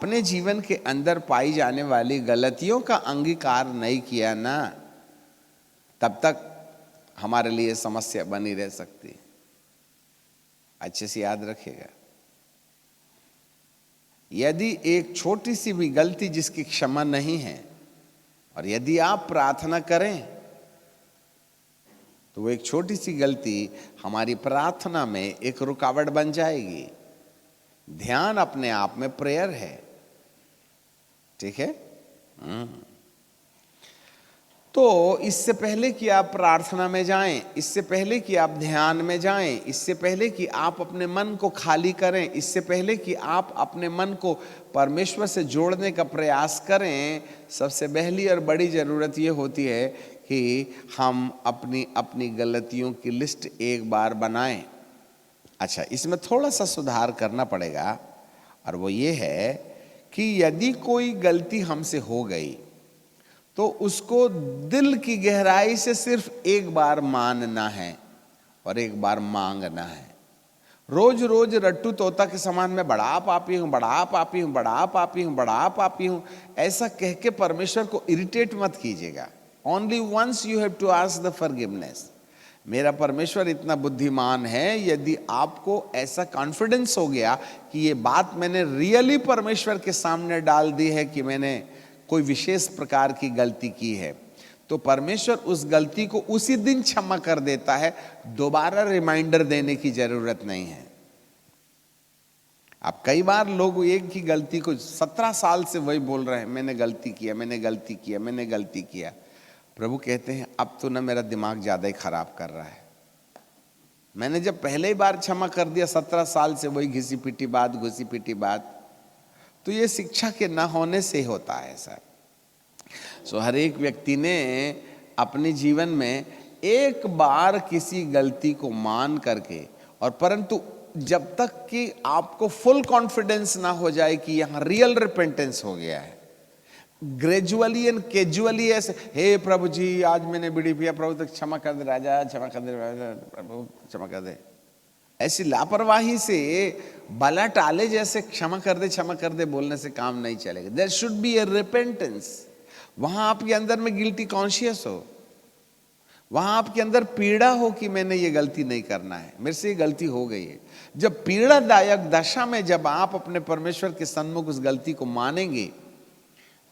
अपने जीवन के अंदर पाई जाने वाली गलतियों का अंगीकार नहीं किया ना, तब तक हमारे लिए समस्या बनी रह सकती है। अच्छे से याद रखिएगा, यदि एक छोटी सी भी गलती जिसकी क्षमा नहीं है और यदि आप प्रार्थना करें तो वो एक छोटी सी गलती हमारी प्रार्थना में एक रुकावट बन जाएगी। ध्यान अपने आप में प्रेयर है, ठीक है। तो इससे पहले कि आप प्रार्थना में जाएं, इससे पहले कि आप ध्यान में जाएं, इससे पहले कि आप अपने मन को खाली करें, इससे पहले कि आप अपने मन को परमेश्वर से जोड़ने का प्रयास करें, सबसे पहली और बड़ी ज़रूरत ये होती है कि हम अपनी अपनी गलतियों की लिस्ट एक बार बनाएं। अच्छा, इसमें थोड़ा सा सुधार करना पड़ेगा, और वो ये है कि यदि कोई गलती हमसे हो गई तो उसको दिल की गहराई से सिर्फ एक बार मानना है और एक बार मांगना है। रोज रोज रट्टू तोता के समान मैं बड़ा पापी हूं, बड़ा पापी हूं, बड़ा पापी हूं, बड़ा पापी हूं, ऐसा कह के परमेश्वर को इरिटेट मत कीजिएगा। Only once you have to ask the forgiveness. मेरा परमेश्वर इतना बुद्धिमान है, यदि आपको ऐसा कॉन्फिडेंस हो गया कि ये बात मैंने रियली परमेश्वर के सामने डाल दी है कि मैंने कोई विशेष प्रकार की गलती की है, तो परमेश्वर उस गलती को उसी दिन क्षमा कर देता है, दोबारा रिमाइंडर देने की जरूरत नहीं है। अब कई बार लोग एक ही गलती को 17 साल से वही बोल रहे हैं, मैंने गलती किया, मैंने गलती किया, मैंने गलती किया। प्रभु कहते हैं अब तो ना मेरा दिमाग ज्यादा ही खराब कर रहा है। मैंने जब पहले ही बार क्षमा कर दिया, 17 साल से वही घिसी पिटी बात, घुसी पिटी बात, तो ये शिक्षा के ना होने से होता है सर। सो हर एक व्यक्ति ने अपने जीवन में एक बार किसी गलती को मान करके, और परंतु जब तक कि आपको फुल कॉन्फिडेंस ना हो जाए कि यहाँ रियल रिपेंटेंस हो गया है, ग्रेजुअली एंड कैजुअली ऐसे, हे प्रभु जी आज मैंने बीड़ी पिया, प्रभु तक क्षमा कर दे राजा, क्षमा कर दे राजा, प्रभु क्षमा कर दे, ऐसी लापरवाही से भला टाले जैसे क्षमा कर दे बोलने से काम नहीं चलेगा। There should be a repentance. वहां आपके अंदर में गिल्टी कॉन्शियस हो, वहां आपके अंदर पीड़ा हो कि मैंने ये गलती नहीं करना है, मेरे से ये गलती हो गई है। जब पीड़ादायक दशा में जब आप अपने परमेश्वर के सन्मुख उस गलती को मानेंगे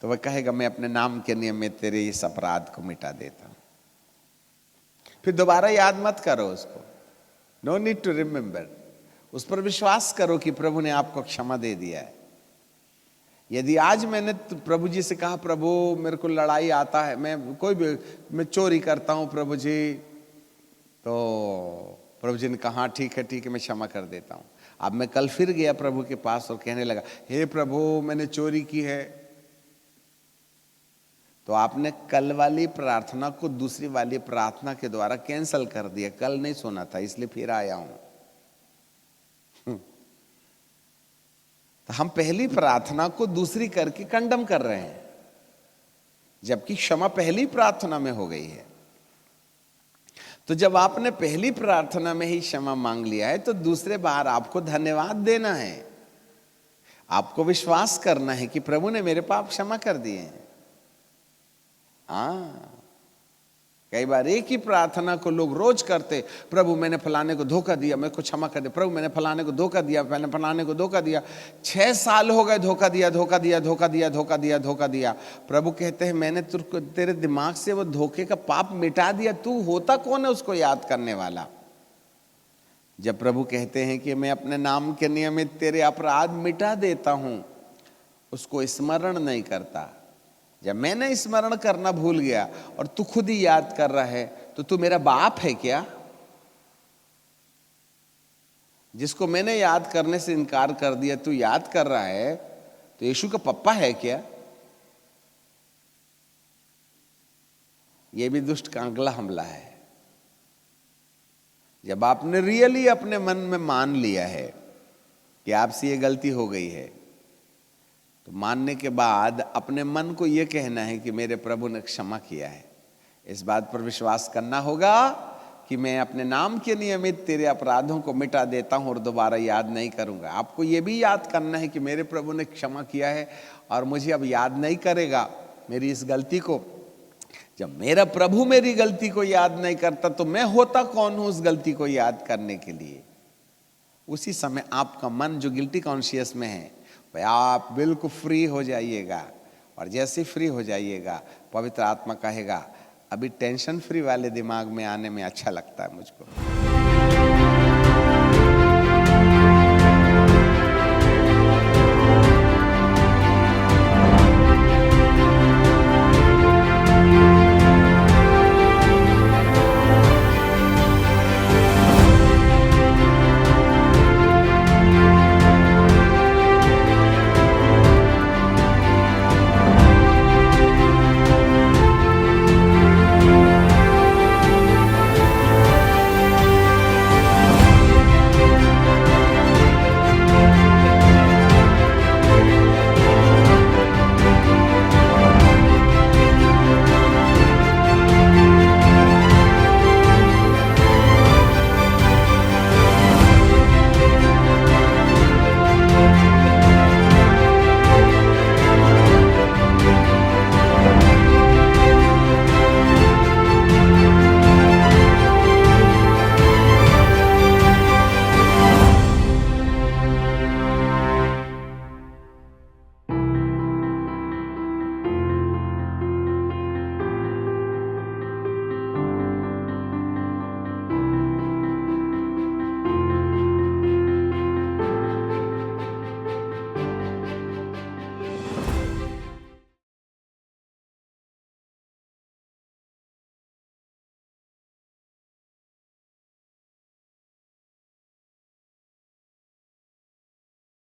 तो वह कहेगा मैं अपने नाम के नियम में तेरे इस अपराध को मिटा देता हूं। फिर दोबारा याद मत करो उसको, नो नीड टू रिमेंबर। उस पर विश्वास करो कि प्रभु ने आपको क्षमा दे दिया है। यदि आज मैंने प्रभु जी से कहा प्रभु मेरे को लड़ाई आता है, मैं चोरी करता हूं प्रभु जी, तो प्रभु जी ने कहा ठीक है मैं क्षमा कर देता हूं। अब मैं कल फिर गया प्रभु के पास और कहने लगा हे प्रभु मैंने चोरी की है, तो आपने कल वाली प्रार्थना को दूसरी वाली प्रार्थना के द्वारा कैंसल कर दिया। कल नहीं सुना था इसलिए फिर आया हूं। तो हम पहली प्रार्थना को दूसरी करके कंडम कर रहे हैं, जबकि क्षमा पहली प्रार्थना में हो गई है। तो जब आपने पहली प्रार्थना में ही क्षमा मांग लिया है तो दूसरे बार आपको धन्यवाद देना है, आपको विश्वास करना है कि प्रभु ने मेरे पाप क्षमा कर दिए हैं। कई बार एक ही प्रार्थना को लोग रोज करते, प्रभु मैंने फलाने को धोखा दिया, मेरे को क्षमा कर दे, प्रभु मैंने फलाने को धोखा दिया, मैंने फलाने को धोखा दिया, 6 साल हो गए धोखा दिया धोखा दिया धोखा दिया धोखा दिया धोखा दिया। प्रभु कहते हैं मैंने तेरे दिमाग से वो धोखे का पाप मिटा दिया, तू होता कौन है उसको याद करने वाला। जब प्रभु कहते हैं कि मैं अपने नाम के नियमित तेरे अपराध मिटा देता हूं, उसको स्मरण नहीं करता। जब मैंने स्मरण करना भूल गया और तू खुद ही याद कर रहा है, तो तू मेरा बाप है क्या? जिसको मैंने याद करने से इनकार कर दिया तू याद कर रहा है, तो यीशु का पप्पा है क्या? यह भी दुष्ट का अगला हमला है। जब आपने रियली अपने मन में मान लिया है कि आपसे ये गलती हो गई है, तो मानने के बाद अपने मन को यह कहना है कि मेरे प्रभु ने क्षमा किया है। इस बात पर विश्वास करना होगा कि मैं अपने नाम के नियमित तेरे अपराधों को मिटा देता हूँ और दोबारा याद नहीं करूँगा। आपको ये भी याद करना है कि मेरे प्रभु ने क्षमा किया है और मुझे अब याद नहीं करेगा मेरी इस गलती को। जब मेरा प्रभु मेरी गलती को याद नहीं करता तो मैं होता कौन हूँ उस गलती को याद करने के लिए। उसी समय आपका मन जो गिल्टी कॉन्शियस में है वह आप बिल्कुल फ्री हो जाइएगा। और जैसे फ्री हो जाइएगा पवित्र आत्मा कहेगा अभी टेंशन फ्री वाले दिमाग में आने में अच्छा लगता है मुझको।